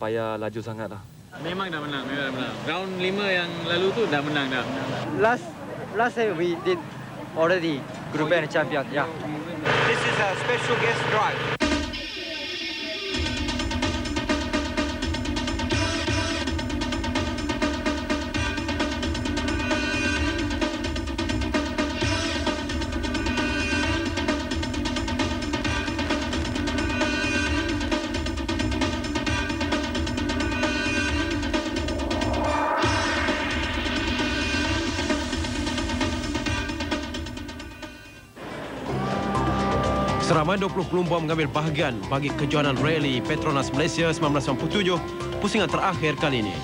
payah laju sangat lah. Memang dah menang. Round 5 yang lalu tu dah menang dah. Last year we did already Group N champion. Yeah. This is a special guest drive. Seramai 20 pelumba mengambil bahagian bagi kejohanan rally Petronas Malaysia 1997 pusingan terakhir kali ini.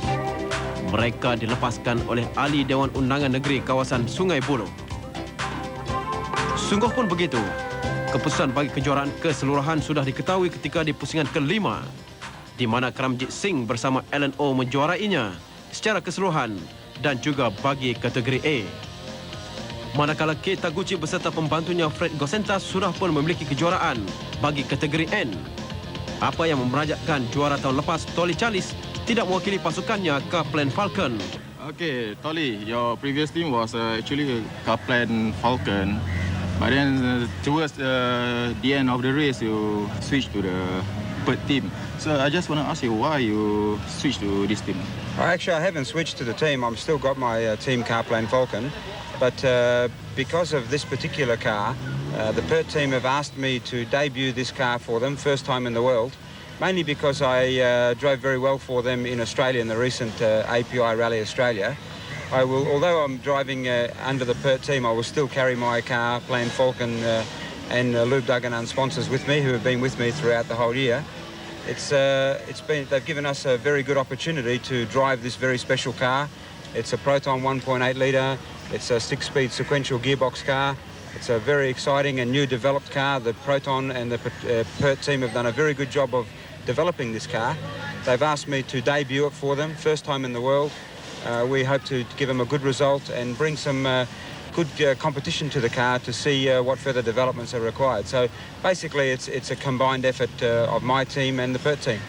Mereka dilepaskan oleh ahli Dewan Undangan Negeri kawasan Sungai Buloh. Sungguh pun begitu, keputusan bagi kejuaraan keseluruhan sudah diketahui ketika di pusingan kelima, di mana Karamjit Singh bersama Alan O menjuarainya secara keseluruhan dan juga bagi kategori A. Manakala K. Taguchi beserta pembantunya Fred Gosentas sudah pun memiliki kejuaraan bagi kategori N. Apa yang memerajakkan juara tahun lepas, Tolly Charles, tidak mewakili pasukannya Kaplan Falcon. Okay, Tolly, your previous team was actually Kaplan Falcon. But then towards the end of the race, you switched to the Perth team. So I just want to ask you why you switched to this team. Actually, I haven't switched to the team. I'm still got my team Carplane Falcon. But because of this particular car, the Perth team have asked me to debut this car for them, first time in the world, mainly because I drove very well for them in Australia in the recent API Rally Australia. Although I'm driving under the Perth team, I will still carry my car, Plane Falcon, and Lube Duggan and sponsors with me who have been with me throughout the whole year. They've given us a very good opportunity to drive this very special car. It's a Proton 1.8 litre. It's a 6-speed sequential gearbox car. It's a very exciting and new developed car. The Proton and the Perth team have done a very good job of developing this car. They've asked me to debut it for them, first time in the world. We hope to give them a good result and bring some good competition to the car to see what further developments are required. So basically it's a combined effort of my team and the Perth team.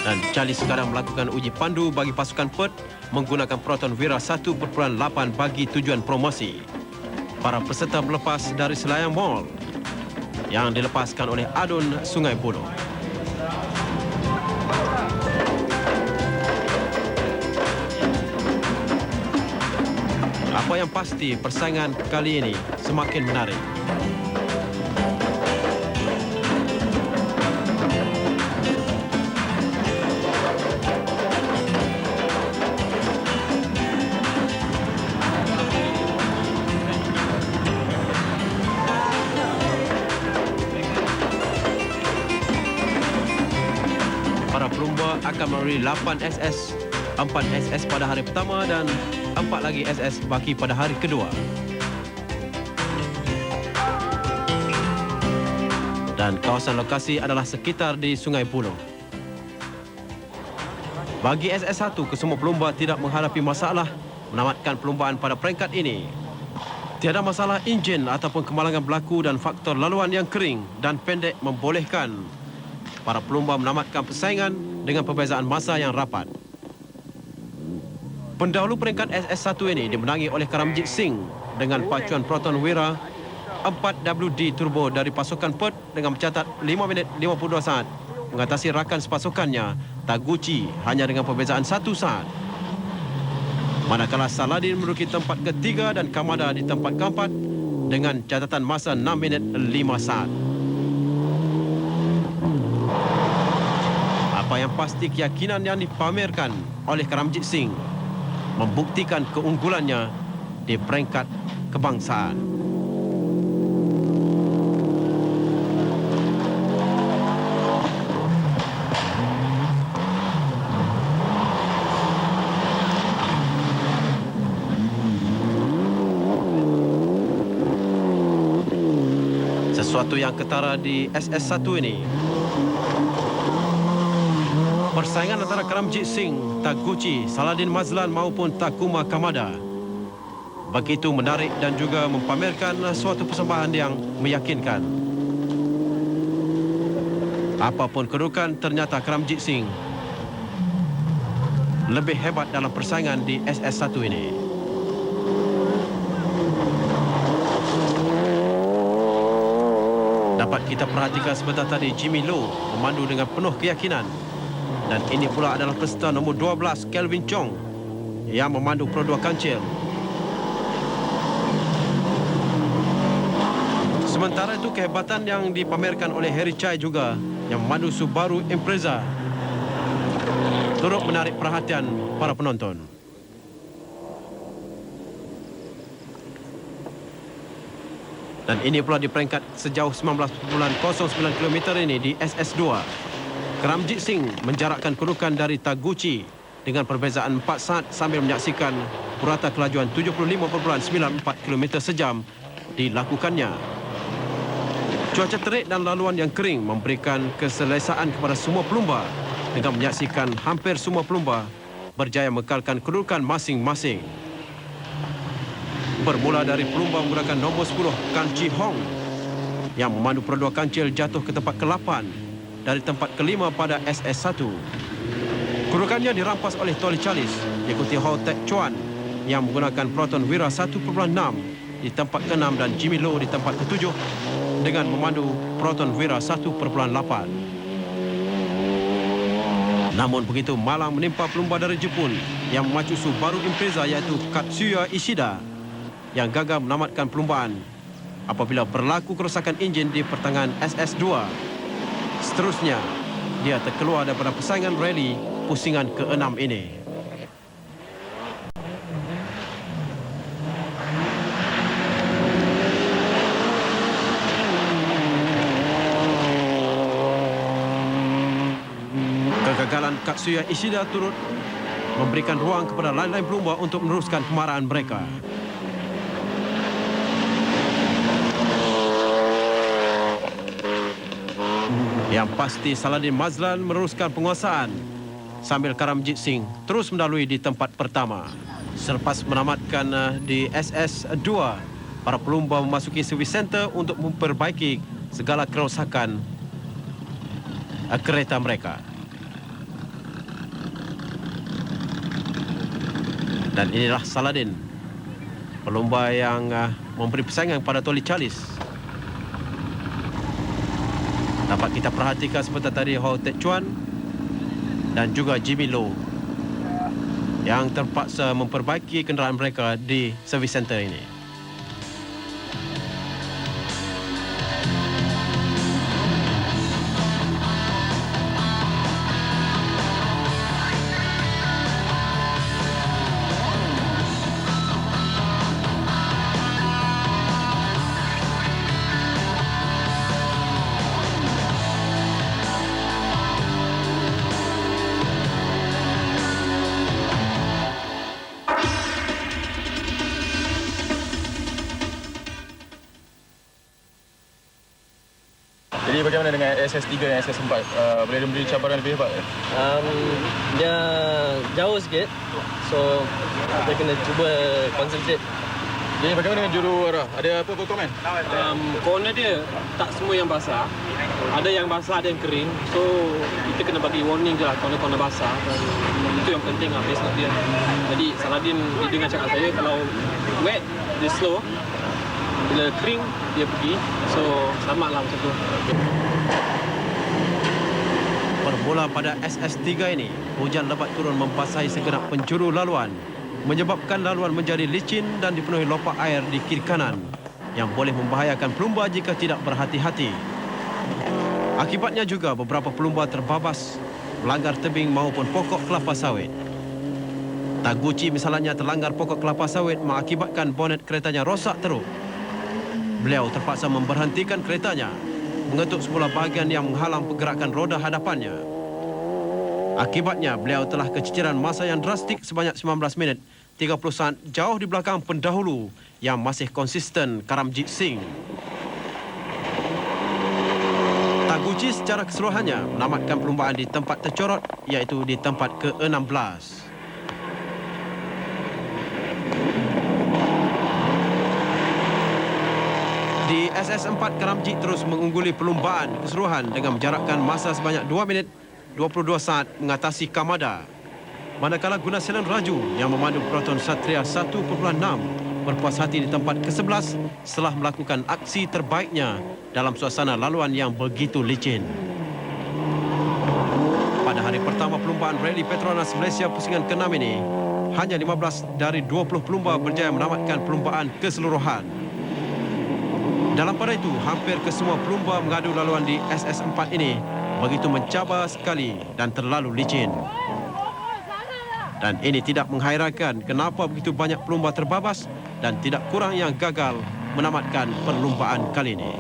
Dan Charlie sekarang melakukan uji pandu bagi pasukan Perth menggunakan Proton Wira 1.8 bagi tujuan promosi. Para peserta berlepas dari Selayang Mall yang dilepaskan oleh Adun Sungai Buloh. Apa yang pasti, persaingan kali ini semakin menarik. Para pelumba akan melalui 8 SS, 4 SS pada hari pertama dan 4 lagi SS baki pada hari kedua. Dan kawasan lokasi adalah sekitar di Sungai Buloh. Bagi SS1, kesemua pelumba tidak menghadapi masalah menamatkan perlumbaan pada peringkat ini. Tiada masalah enjin ataupun kemalangan berlaku dan faktor laluan yang kering dan pendek membolehkan para pelumba menamatkan persaingan dengan perbezaan masa yang rapat. Pendahulu peringkat SS1 ini dimenangi oleh Karamjit Singh dengan pacuan Proton Wira 4WD turbo dari pasukan Perth dengan mencatat 5 minit 52 saat, mengatasi rakan sepasukannya Taguchi hanya dengan perbezaan 1 saat. Manakala Saladin menduduki tempat ketiga dan Kamada di tempat keempat dengan catatan masa 6 minit 5 saat. Apa yang pasti, keyakinan yang dipamerkan oleh Karamjit Singh membuktikan keunggulannya di peringkat kebangsaan. Sesuatu yang ketara di SS1 ini. Persaingan antara Karamjit Singh, Taguchi, Saladin Mazlan maupun Takuma Kamada begitu menarik dan juga mempamerkan suatu persembahan yang meyakinkan. Apapun kedudukan, ternyata Karamjit Singh lebih hebat dalam persaingan di SS1 ini. Dapat kita perhatikan sebentar tadi Jimmy Low memandu dengan penuh keyakinan. Dan ini pula adalah peserta nombor 12 Kelvin Chong yang memandu Pro 2 kancil. Sementara itu kehebatan yang dipamerkan oleh Harry Chai juga yang memandu Subaru Impreza turut menarik perhatian para penonton. Dan ini pula di peringkat sejauh 19.09 km ini di SS2. Karamjit Singh menjarakkan kedudukan dari Taguchi dengan perbezaan 4 saat sambil menyaksikan purata kelajuan 75.94 km sejam dilakukannya. Cuaca terik dan laluan yang kering memberikan keselesaan kepada semua pelumba dengan menyaksikan hampir semua pelumba berjaya mengekalkan kedudukan masing-masing. Bermula dari pelumba menggunakan nombor 10 Kan Chi Hong yang memandu Pro 2 kancil jatuh ke tempat ke-8 dari tempat ke-5 pada SS1. Kedudukannya dirampas oleh Tolly Charles, diikuti Ho Tek Chuan yang menggunakan Proton Wira 1.6 di tempat ke-6 dan Jimmy Low di tempat ke-7 dengan memandu Proton Wira 1.8. Namun begitu malang menimpa pelumba dari Jepun yang memacu Subaru Impreza iaitu Katsuya Ishida yang gagal menamatkan perlumbaan apabila berlaku kerosakan enjin di pertengahan SS2. Seterusnya, dia terkeluar daripada persaingan rally pusingan ke-6 ini. Kegagalan Katsuya Ishida turut memberikan ruang kepada lain-lain pelumba untuk meneruskan kemarahan mereka. Yang pasti Saladin Mazlan meneruskan penguasaan sambil Karamjit Singh terus mendahului di tempat pertama. Selepas menamatkan di SS2, para pelumba memasuki service center untuk memperbaiki segala kerosakan kereta mereka. Dan inilah Saladin, pelumba yang memberi persaingan pada Tolly Charles. Dapat kita perhatikan sebentar tadi Ho Tek Chuan dan juga Jimmy Low yang terpaksa memperbaiki kenderaan mereka di service center ini. Jadi bagaimana dengan SS3 dan SS4? Boleh memberi cabaran lebih hebat? Dia jauh sikit. So, kita kena cuba concentrate. Jadi bagaimana dengan juru arah? Ada apa komen? Corner dia tak semua yang basah. Ada yang basah, ada yang kering. So, kita kena bagi warning je lah corner-corner basah. Itu yang penting lah, base note dia. Jadi, Saladin dia dengar cakap saya, kalau wet, dia slow. Bila kering, dia pergi. So, selamatlah macam tu. Bermula pada SS3 ini, hujan lebat turun membasahi segenap penjuru laluan, menyebabkan laluan menjadi licin dan dipenuhi lopak air di kiri kanan yang boleh membahayakan pelumba jika tidak berhati-hati. Akibatnya juga beberapa pelumba terbabas, melanggar tebing maupun pokok kelapa sawit. Taguchi misalnya terlanggar pokok kelapa sawit mengakibatkan bonet keretanya rosak teruk. Beliau terpaksa memberhentikan keretanya, mengetuk semula bahagian yang menghalang pergerakan roda hadapannya. Akibatnya, beliau telah keciciran masa yang drastik sebanyak 19 minit 30 saat jauh di belakang pendahulu yang masih konsisten Karamjit Singh. Taguchi secara keseluruhannya menamatkan perlumbaan di tempat tercorot iaitu di tempat ke-16. Di SS4, Karamjit terus mengungguli perlumbaan keseluruhan dengan menjarakkan masa sebanyak 2 minit 22 saat mengatasi Kamada. manakala Gunasilan Raju yang memandu Proton Satria 1.6 berpuas hati di tempat ke-11 setelah melakukan aksi terbaiknya dalam suasana laluan yang begitu licin. Pada hari pertama perlumbaan Rally Petronas Malaysia pusingan ke-6 ini, hanya 15 dari 20 pelumba berjaya menamatkan perlumbaan keseluruhan. Dalam pada itu, hampir kesemua pelumba mengadu laluan di SS4 ini begitu mencabar sekali dan terlalu licin. Dan ini tidak menghairankan kenapa begitu banyak pelumba terbabas dan tidak kurang yang gagal menamatkan perlumbaan kali ini.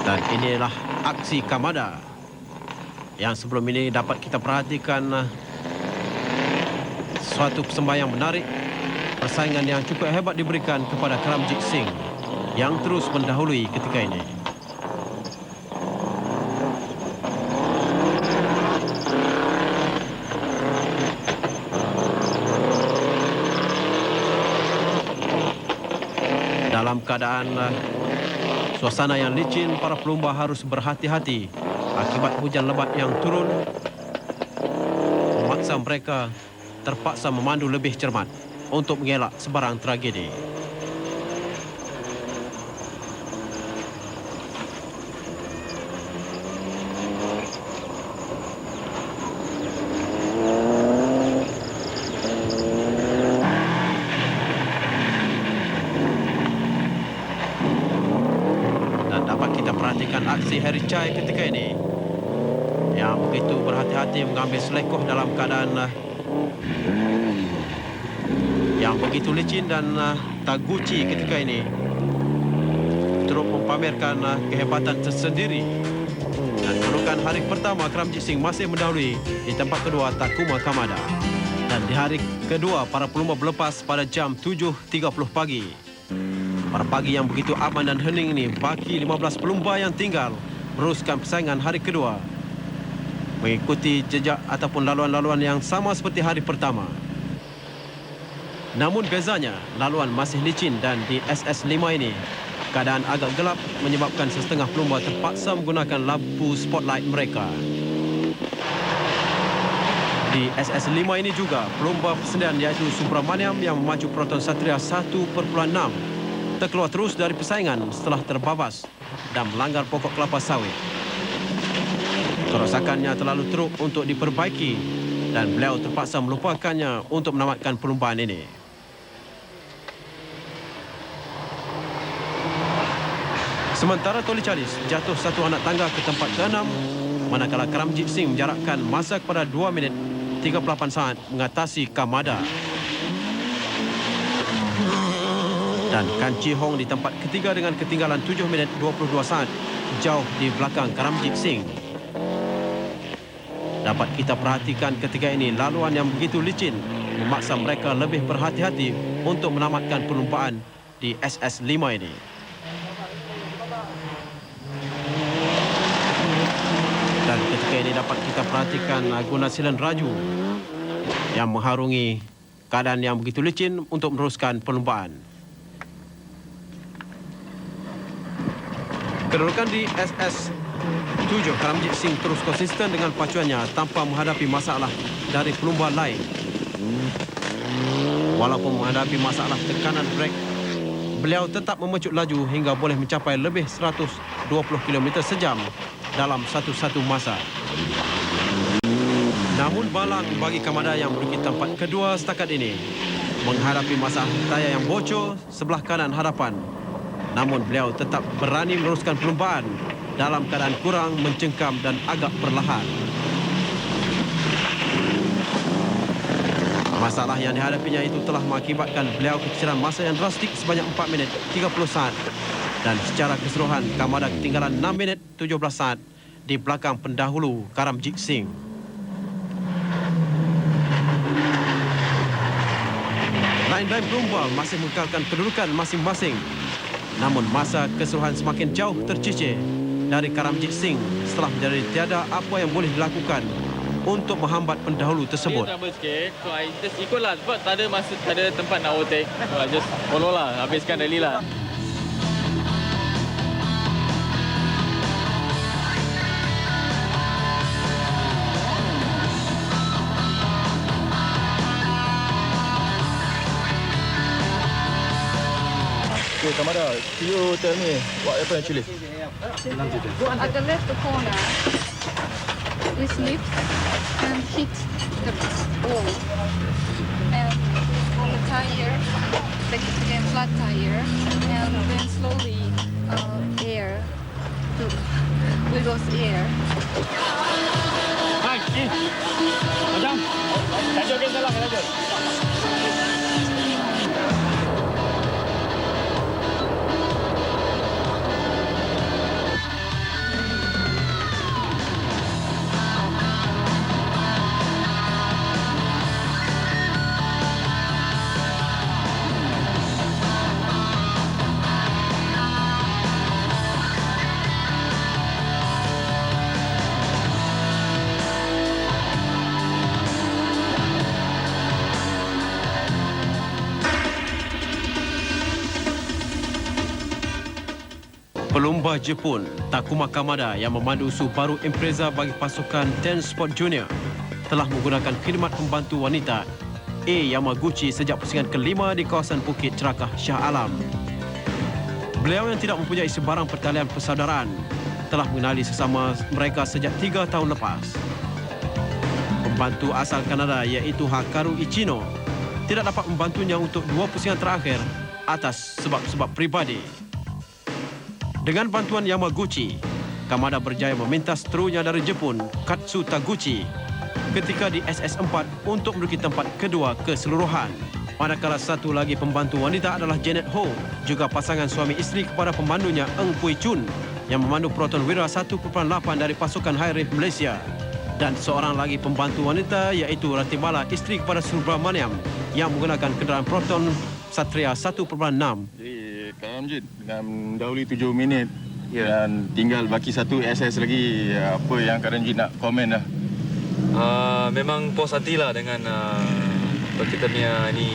Dan inilah aksi Kamada yang sebelum ini dapat kita perhatikan suatu persembahan yang menarik, persaingan yang cukup hebat diberikan kepada Karamjit Singh yang terus mendahului ketika ini. Dalam keadaan suasana yang licin, para pelumba harus berhati-hati akibat hujan lebat yang turun memaksa mereka terpaksa memandu lebih cermat untuk mengelak sebarang tragedi. Perhatikan aksi Harry Chai ketika ini yang begitu berhati-hati mengambil selekoh dalam keadaan yang begitu licin dan Taguchi ketika ini turut mempamerkan kehebatan tersendiri. Dan kedudukan hari pertama Karamjit Singh masih mendahului, di tempat kedua Takuma Kamada. Dan di hari kedua para pelumba berlepas pada jam 7.30 pagi. Pada pagi yang begitu aman dan hening ini, bagi 15 pelumba yang tinggal meneruskan persaingan hari kedua, mengikuti jejak ataupun laluan-laluan yang sama seperti hari pertama. Namun bezanya, laluan masih licin dan di SS5 ini keadaan agak gelap menyebabkan setengah pelumba terpaksa menggunakan lampu spotlight mereka. Di SS5 ini juga pelumba persendian iaitu Subramaniam yang memacu Proton Satria 1.6 terkeluar terus dari persaingan setelah terbabas dan melanggar pokok kelapa sawit. Kerosakannya terlalu teruk untuk diperbaiki dan beliau terpaksa melupakannya untuk menamatkan perlumbaan ini. Sementara Toli Charis jatuh satu anak tangga ke tempat ke-6, manakala Karamjit Singh menjarakkan masa kepada 2 minit 38 saat mengatasi Kamada. Dan Kan Chi Hong di tempat ketiga dengan ketinggalan 7 minit 22 saat jauh di belakang Karamjit Singh. Dapat kita perhatikan ketika ini laluan yang begitu licin memaksa mereka lebih berhati-hati untuk menamatkan perlumbaan di SS5 ini. Dan ketika ini dapat kita perhatikan Gunasilan Raju yang mengharungi keadaan yang begitu licin untuk meneruskan perlumbaan. Kedudukan di SS7, Karamjit Singh terus konsisten dengan pacuannya tanpa menghadapi masalah dari pelumba lain. Walaupun menghadapi masalah tekanan brek, beliau tetap memecut laju hingga boleh mencapai lebih 120 km sejam dalam satu-satu masa. Namun balang bagi Kamada yang menduduki tempat kedua setakat ini menghadapi masalah tayar yang bocor sebelah kanan hadapan. Namun beliau tetap berani meneruskan perlumbaan dalam keadaan kurang mencengkam dan agak perlahan. Masalah yang dihadapinya itu telah mengakibatkan beliau kekecilan masa yang drastik sebanyak 4 minit 30 saat. Dan secara keseluruhan, Kamada ketinggalan 6 minit 17 saat di belakang pendahulu Karamjit Singh. Lain-lain pelumba masih mengekalkan kedudukan masing-masing. Namun masa keseluruhan semakin jauh tercicir dari Karamjit Singh setelah menjadi tiada apa yang boleh dilakukan untuk menghambat pendahulu tersebut. Dia trouble sikit, so I just ikutlah sebab tak ada tempat nak overtake. So I just follow lah, habiskan rally lah. Okay, Kamada, you tell me what happened actually. At the left corner, we slipped and hit the wall. And the tire became flat tire, and then slowly air, we lost air. Hai, macam? Lanjut ke salah, lanjut. Pelumba Jepun Takuma Kamada yang memandu Subaru Impreza bagi pasukan Ten Sport Junior telah menggunakan khidmat pembantu wanita A Yamaguchi sejak pusingan kelima di kawasan Bukit Cerakah Shah Alam. Beliau yang tidak mempunyai sebarang pertalian persaudaraan telah mengenali sesama mereka sejak 3 tahun lepas. Pembantu asal Kanada iaitu Hakaru Ichino tidak dapat membantunya untuk 2 pusingan terakhir atas sebab-sebab pribadi. Dengan bantuan Yamaguchi, Kamada berjaya memintas terunya dari Jepun, Katsu Taguchi, ketika di SS4 untuk menduduki tempat kedua keseluruhan. Manakala satu lagi pembantu wanita adalah Janet Ho, juga pasangan suami isteri kepada pemandunya Eng Pui Chun yang memandu Proton Wira 1.8 dari pasukan High Reef Malaysia. Dan seorang lagi pembantu wanita iaitu Ratibala, isteri kepada Subramaniam yang menggunakan kenderaan Proton Satria 1.6. Karamjit dengan mendahului 7 minit dan tinggal baki satu SS lagi. Apa yang Karamjit nak komen lah? Memang puas hati lah dengan kita punya ni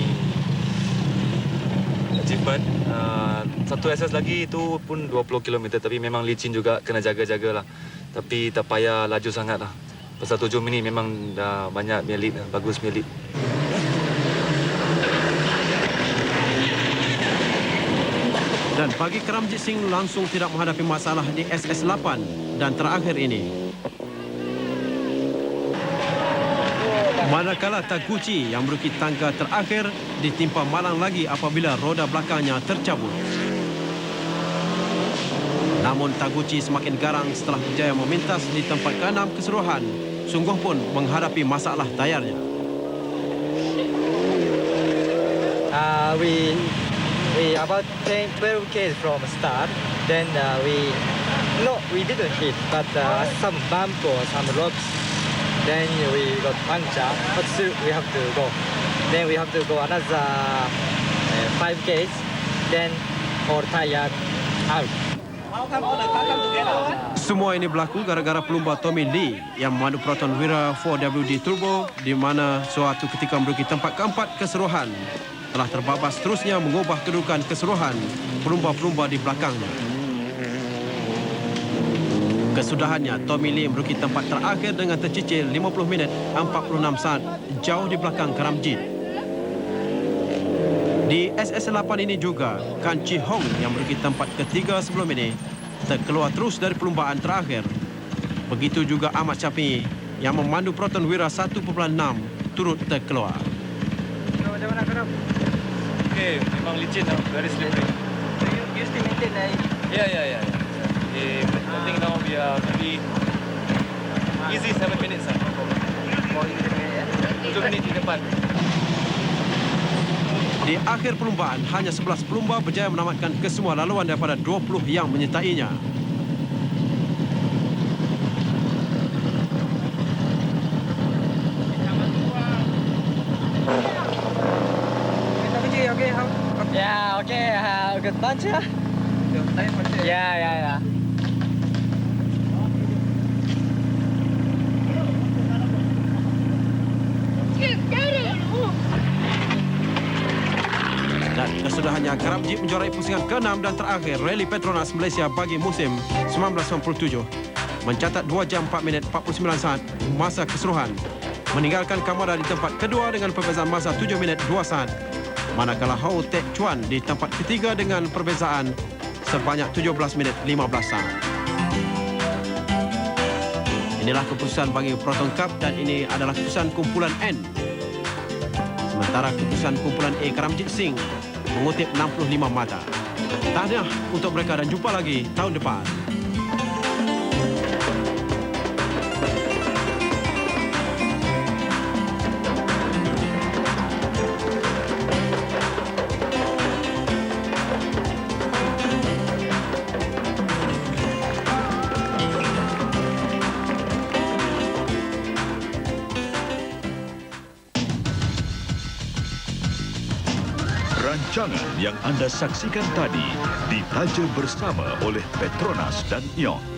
achievement. Satu SS lagi itu pun 20 km tapi memang licin juga, kena jaga-jaga lah. Tapi tak payah laju sangat lah. Pasal 7 minit memang dah banyak punya lead, bagus punya lead. Dan bagi Karamjit Singh langsung tidak menghadapi masalah di SS8 dan terakhir ini. Manakala Taguchi yang menduduki tangga terakhir ditimpa malang lagi apabila roda belakangnya tercabut. Namun Taguchi semakin garang setelah berjaya memintas di tempat ke-6 keseluruhan, sungguh pun menghadapi masalah tayarnya. We about 12 km from start. Then we didn't hit, but some bump or some rocks. Then we got puncture, but still we have to go. Then we have to go another 5 km. Then all tired out. Semua ini berlaku gara-gara pelumba Tommy Lee yang memandu Proton Wira 4WD Turbo di mana suatu ketika menduduki tempat keempat keseluruhan telah terbabas terusnya mengubah kedudukan keseluruhan pelumba-pelumba di belakangnya. Kesudahannya, Tommy Lee menduduki tempat terakhir dengan tercicir 50 minit 46 saat jauh di belakang Karamjit. Di SS8 ini juga, Kan Chi Hong yang menduduki tempat ketiga sebelum ini terkeluar terus dari perlumbaan terakhir. Begitu juga Ahmad Syafi'i yang memandu Proton Wira 1.6 turut terkeluar. Okay, memang licin lah, very slippery. You still maintain that? Yeah. I think now we are maybe easy 7 minutes lah. 7 minit di depan. Di akhir perlumbaan, hanya 11 pelumba berjaya menamatkan kesemua laluan daripada 20 yang menyertainya. Okay, good punch. Yeah. Dan kesudahannya Karam Jeep menjuarai pusingan ke-6 dan terakhir Rally Petronas Malaysia bagi musim 1997. Mencatat 2 jam 4 minit 49 saat masa keseluruhan. Meninggalkan Kamada di tempat kedua dengan perbezaan masa 7 minit 2 saat. Manakala Ho Tek Chuan di tempat ketiga dengan perbezaan sebanyak 17 minit 15 saat. Inilah keputusan bagi Proton Cup dan ini adalah keputusan kumpulan N. Sementara keputusan kumpulan A Karamjit Singh mengutip 65 mata. Tahniah untuk mereka dan jumpa lagi tahun depan. Rancangan yang anda saksikan tadi ditaja bersama oleh Petronas dan Ion.